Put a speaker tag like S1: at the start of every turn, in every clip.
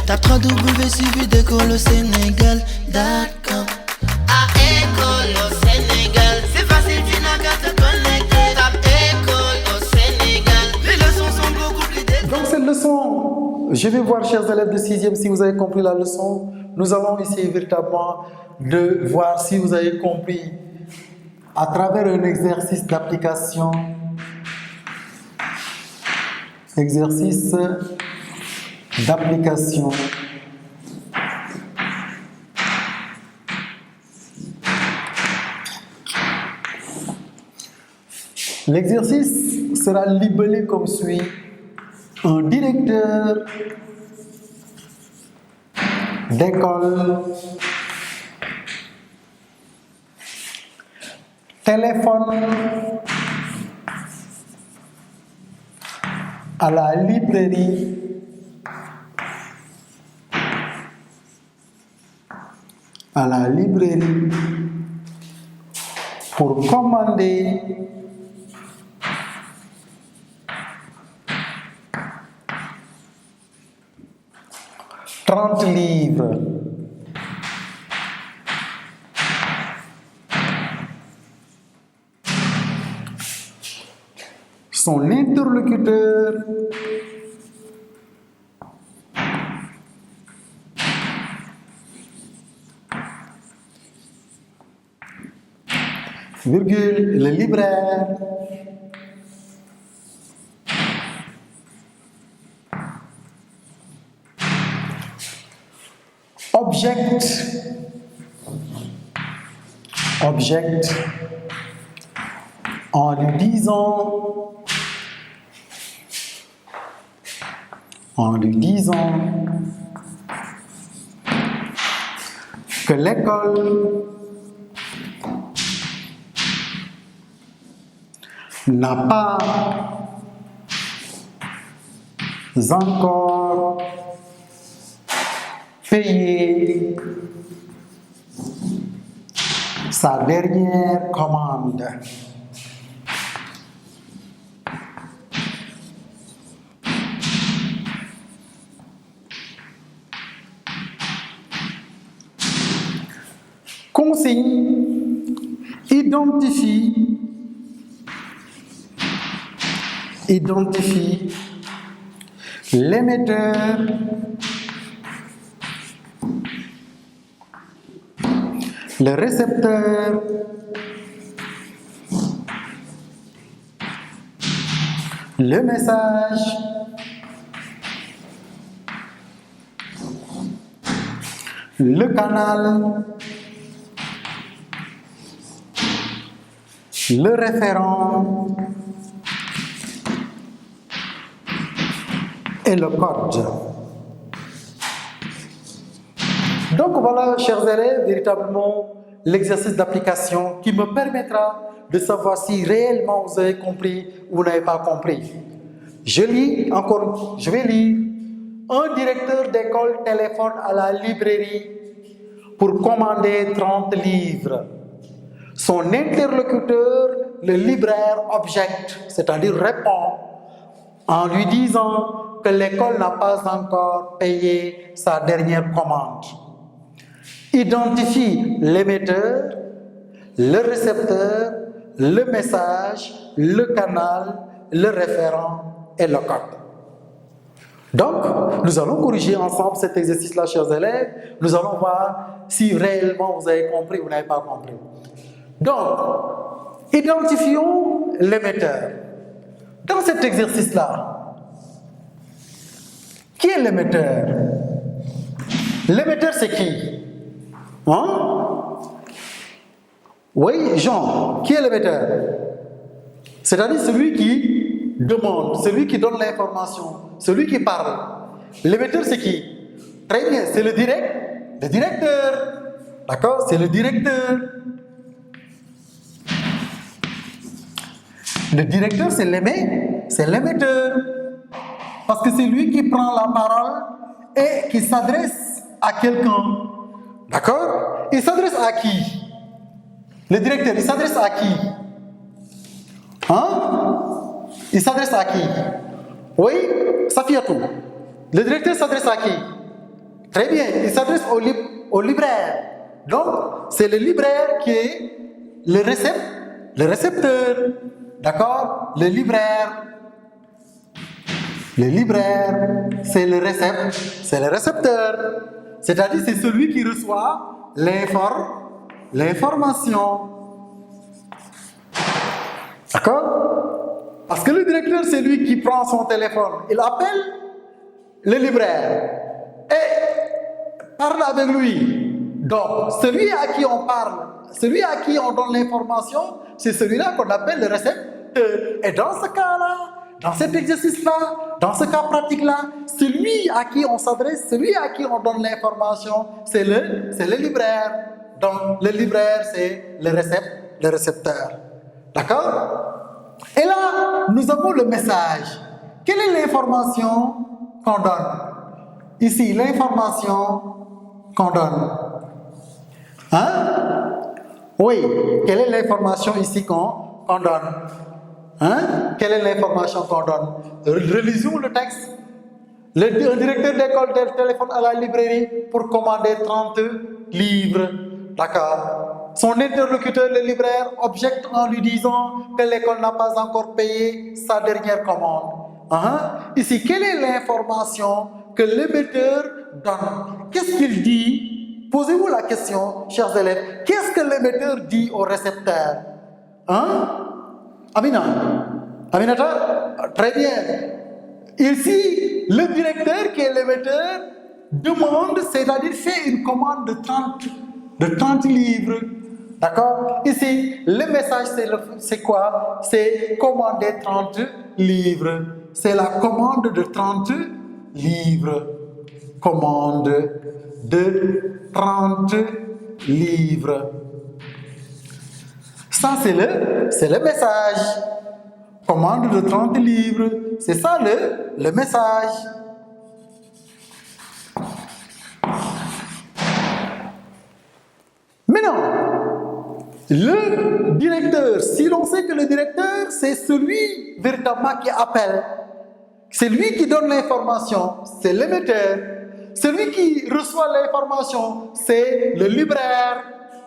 S1: Tape www.suividécole-au-sénégal.com. À école au Sénégal, c'est facile, tu n'as qu'à te connecter. Tape école au Sénégal, les leçons sont beaucoup plus détaillées.
S2: Donc cette leçon, je vais voir, chers élèves de 6e, si vous avez compris la leçon. Nous allons essayer véritablement de voir si vous avez compris à travers un exercice d'application. Exercice d'application. L'exercice sera libellé comme suit. Un directeur d'école téléphone à la librairie pour commander livres. Son interlocuteur virgule, le libraire object en lui disant que l'école n'a pas encore payé sa dernière commande. Consigne, identifie l'émetteur, le récepteur, le message, le canal, le référent et le code. Donc voilà, chers élèves, véritablement l'exercice d'application qui me permettra de savoir si réellement vous avez compris ou vous n'avez pas compris. Je vais lire. Un directeur d'école téléphone à la librairie pour commander 30 livres. Son interlocuteur, le libraire, objecte, c'est-à-dire répond en lui disant que l'école n'a pas encore payé sa dernière commande. Identifie l'émetteur, le récepteur, le message, le canal, le référent et le code. Donc, nous allons corriger ensemble cet exercice-là, chers élèves. Nous allons voir si réellement vous avez compris ou vous n'avez pas compris. Donc, identifions l'émetteur. Dans cet exercice-là, qui est l'émetteur? L'émetteur, c'est qui? Oui, Jean, qui est l'émetteur? C'est-à-dire celui qui demande, celui qui donne l'information, celui qui parle. L'émetteur, c'est qui? Très bien, c'est le directeur. D'accord? C'est le directeur. Le directeur, c'est l'émetteur. Parce que c'est lui qui prend la parole et qui s'adresse à quelqu'un. D'accord? Il s'adresse à qui? Le directeur, il s'adresse à qui? Il s'adresse à qui? Oui, Safiatou. Le directeur s'adresse à qui? Très bien, il s'adresse au libraire. Donc, c'est le libraire qui est le récepteur. D'accord? Le libraire, c'est le récepteur. C'est-à-dire, c'est celui qui reçoit l'information. D'accord? Parce que le directeur, c'est lui qui prend son téléphone. Il appelle le libraire et parle avec lui. Donc, celui à qui on parle, celui à qui on donne l'information, c'est celui-là qu'on appelle le récepteur. Et dans ce cas-là, dans cet exercice-là, dans ce cas pratique-là, celui à qui on s'adresse, celui à qui on donne l'information, c'est le libraire. Donc, le libraire, c'est le récepteur. D'accord? Et là, nous avons le message. Quelle est l'information qu'on donne? Ici, l'information qu'on donne. Hein? Oui, quelle est l'information ici qu'on donne? Hein? Quelle est l'information qu'on donne? Relisons le texte. Un directeur d'école téléphone à la librairie pour commander 30 livres. D'accord. Son interlocuteur, le libraire, objecte en lui disant que l'école n'a pas encore payé sa dernière commande. Ici, quelle est l'information que l'émetteur donne? Qu'est-ce qu'il dit? Posez-vous la question, chers élèves. Qu'est-ce que l'émetteur dit au récepteur? Aminata? Très bien. Ici, le directeur qui est l'émetteur demande, c'est-à-dire fait une commande de 30 livres. D'accord? Ici, le message, c'est quoi? C'est commander 30 livres. C'est la commande de 30 livres. Commande de 30 livres. Ça, c'est le message. Commande de 30 livres. C'est ça le message. Maintenant, le directeur, si l'on sait que le directeur, c'est celui véritablement qui appelle, c'est lui qui donne l'information, c'est l'émetteur. Celui qui reçoit l'information, c'est le libraire.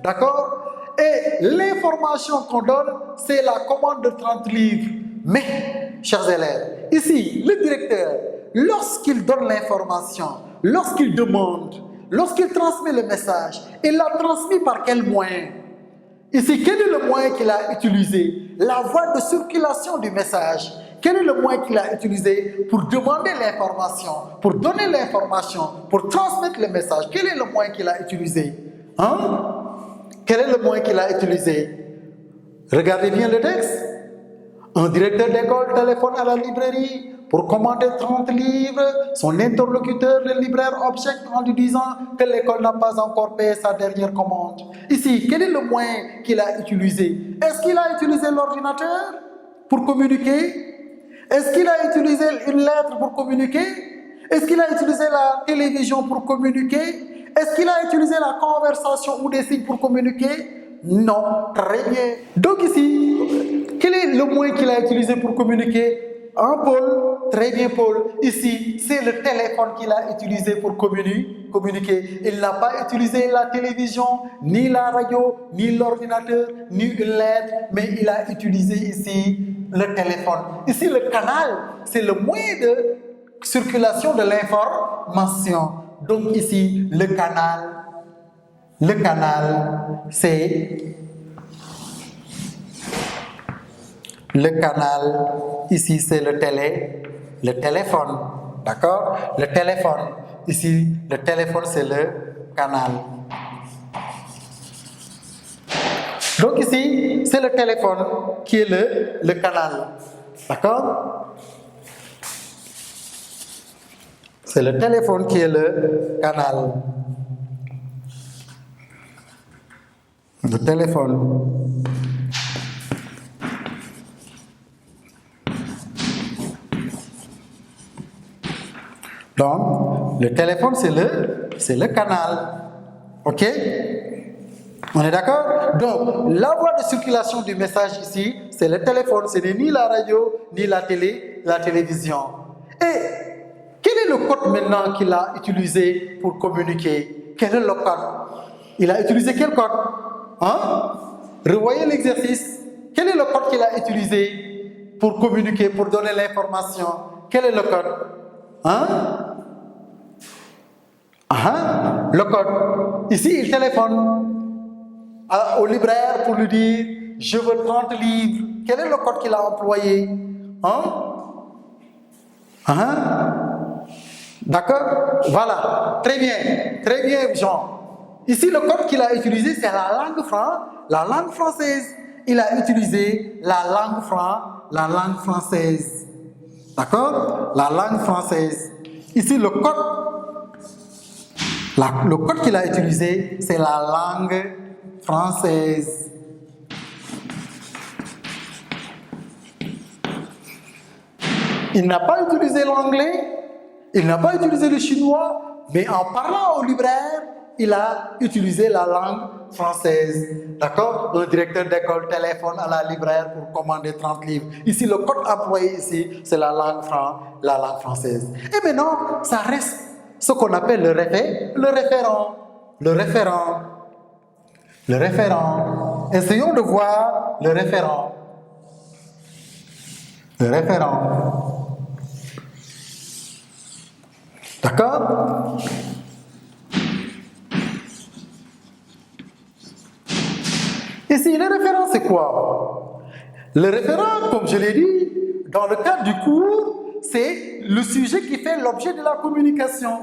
S2: D'accord? Et l'information qu'on donne, c'est la commande de 30 livres. Mais, chers élèves, ici, le directeur, lorsqu'il donne l'information, lorsqu'il demande, lorsqu'il transmet le message, il l'a transmis par quel moyen? Ici, quel est le moyen qu'il a utilisé? La voie de circulation du message. Quel est le moyen qu'il a utilisé pour demander l'information, pour donner l'information, pour transmettre le message? Quel est le moyen qu'il a utilisé? Quel est le moyen qu'il a utilisé? Regardez bien le texte. Un directeur d'école téléphone à la librairie pour commander 30 livres. Son interlocuteur, le libraire, objecte en lui disant que l'école n'a pas encore payé sa dernière commande. Ici, quel est le moyen qu'il a utilisé? Est-ce qu'il a utilisé l'ordinateur pour communiquer? Est-ce qu'il a utilisé une lettre pour communiquer? Est-ce qu'il a utilisé la télévision pour communiquer? Est-ce qu'il a utilisé la conversation ou des signes pour communiquer? Non. Très bien. Donc ici, quel est le moyen qu'il a utilisé pour communiquer? Paul. Très bien, Paul. Ici, c'est le téléphone qu'il a utilisé pour communiquer. Il n'a pas utilisé la télévision, ni la radio, ni l'ordinateur, ni une lettre, mais il a utilisé ici le téléphone. Ici, le canal, c'est le moyen de circulation de l'information. Donc ici, le canal, c'est le canal. Ici, c'est le téléphone. D'accord? Le téléphone. Ici, le téléphone, c'est le canal. Donc ici, c'est le téléphone qui est le canal. D'accord? C'est le téléphone qui est le canal. Le téléphone. Donc, le téléphone, c'est le canal. OK? On est d'accord? Donc, la voie de circulation du message ici, c'est le téléphone. Ce n'est ni la radio, ni la télévision. Et quel est le code maintenant qu'il a utilisé pour communiquer? Quel est le code? Il a utilisé quel code? Hein? Revoyez l'exercice. Quel est le code qu'il a utilisé pour communiquer, pour donner l'information? Quel est le code? Hein? Le code. Ici, il téléphone au libraire pour lui dire « Je veux 30 livres ». Quel est le code qu'il a employé? D'accord? Voilà. Très bien, Jean. Ici, le code qu'il a utilisé, c'est la langue française. Il a utilisé la langue française. D'accord? La langue française. Ici, le code qu'il a utilisé, c'est la langue française. Il n'a pas utilisé l'anglais, il n'a pas utilisé le chinois, mais en parlant au libraire, il a utilisé la langue française. D'accord? Un directeur d'école téléphone à la libraire pour commander 30 livres. Ici, le code employé ici, c'est la langue française. Et maintenant, ça reste ce qu'on appelle le référent. Le référent. Essayons de voir le référent. Le référent. D'accord? Ici, le référent, c'est quoi? Le référent, comme je l'ai dit, dans le cadre du cours, c'est le sujet qui fait l'objet de la communication.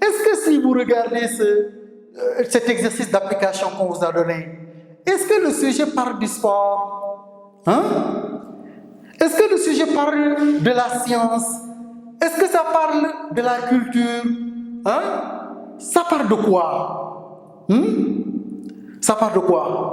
S2: Est-ce que si vous regardez cet exercice d'application qu'on vous a donné, est-ce que le sujet parle du sport? Est-ce que le sujet parle de la science? Est-ce que ça parle de la culture? Ça parle de quoi? Ça parle de quoi?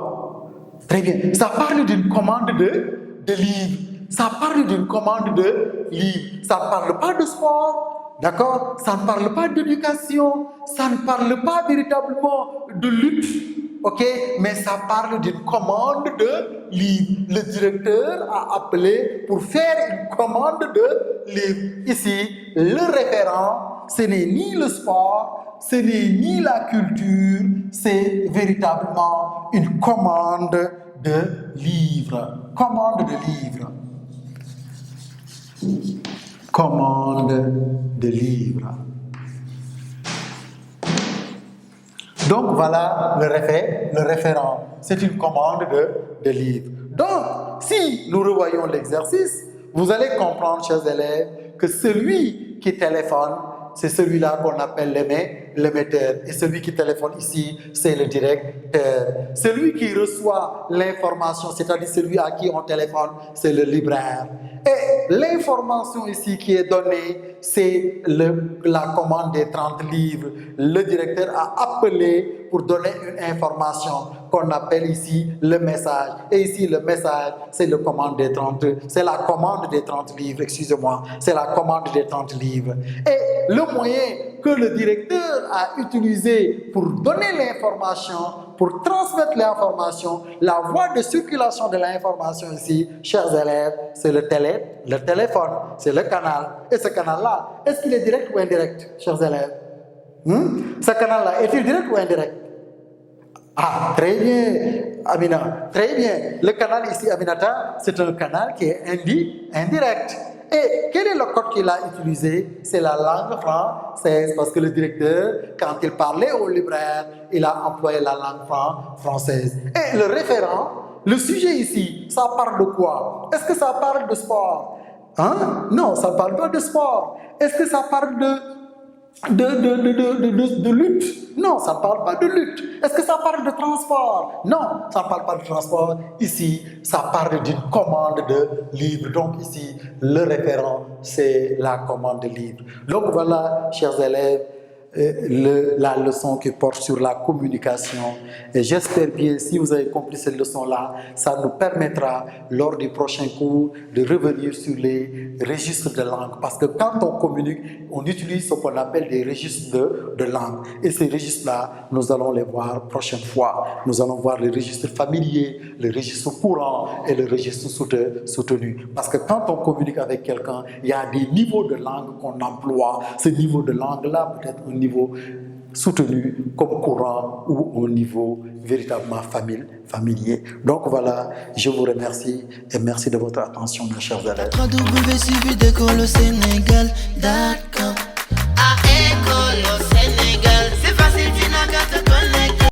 S2: Très bien. Ça parle d'une commande de livres. Ça parle d'une commande de livres. Ça ne parle pas de sport. D'accord? Ça ne parle pas d'éducation. Ça ne parle pas véritablement de lutte. Ok? Mais ça parle d'une commande de livres. Le directeur a appelé pour faire une commande de livres. Ici, le référent, ce n'est ni le sport, ce n'est ni la culture, c'est véritablement une commande de livres. Commande de livres. Commande de livres. Donc voilà le référent. C'est une commande de livres. Donc, si nous revoyons l'exercice, vous allez comprendre, chers élèves, que celui qui téléphone, c'est celui-là qu'on appelle l'émetteur. Et celui qui téléphone ici, c'est le directeur. Celui qui reçoit l'information, c'est-à-dire celui à qui on téléphone, c'est le libraire. Et l'information ici qui est donnée, c'est la commande des 30 livres. Le directeur a appelé pour donner une information qu'on appelle ici le message. Et ici, le message, c'est la commande des 30 livres, excusez-moi. C'est la commande des 30 livres. Et le moyen que le directeur a utilisé pour donner l'information, pour transmettre l'information, la voie de circulation de l'information ici, chers élèves, c'est le téléphone, c'est le canal. Et ce canal-là, est-ce qu'il est direct ou indirect, chers élèves? Ce canal-là, est-il direct ou indirect? Ah, très bien, Amina, très bien. Le canal ici, Aminata, c'est un canal qui est indirect. Et quel est le code qu'il a utilisé? C'est la langue française, parce que le directeur, quand il parlait au libraire, il a employé la langue française. Et le référent, le sujet ici, ça parle de quoi? Est-ce que ça parle de sport? Non, ça ne parle pas de sport. Est-ce que ça parle de lutte? Non, ça ne parle pas de lutte. Est-ce que ça parle de transport? Non, ça ne parle pas de transport. Ici, ça parle d'une commande de livres. Donc ici, le référent, c'est la commande de livres. Donc voilà, chers élèves, la leçon qui porte sur la communication. Et j'espère bien, si vous avez compris cette leçon-là, ça nous permettra, lors du prochain cours, de revenir sur les registres de langue. Parce que quand on communique, on utilise ce qu'on appelle des registres de langue. Et ces registres-là, nous allons les voir prochaine fois. Nous allons voir les registres familiers, le registre courant et le registre soutenu. Parce que quand on communique avec quelqu'un, il y a des niveaux de langue qu'on emploie. Ce niveau de langue-là peut être un niveau soutenu comme courant ou au niveau véritablement familier. Donc voilà, je vous remercie et merci de votre attention, mes chers élèves.
S1: www.suividecolosénégal.com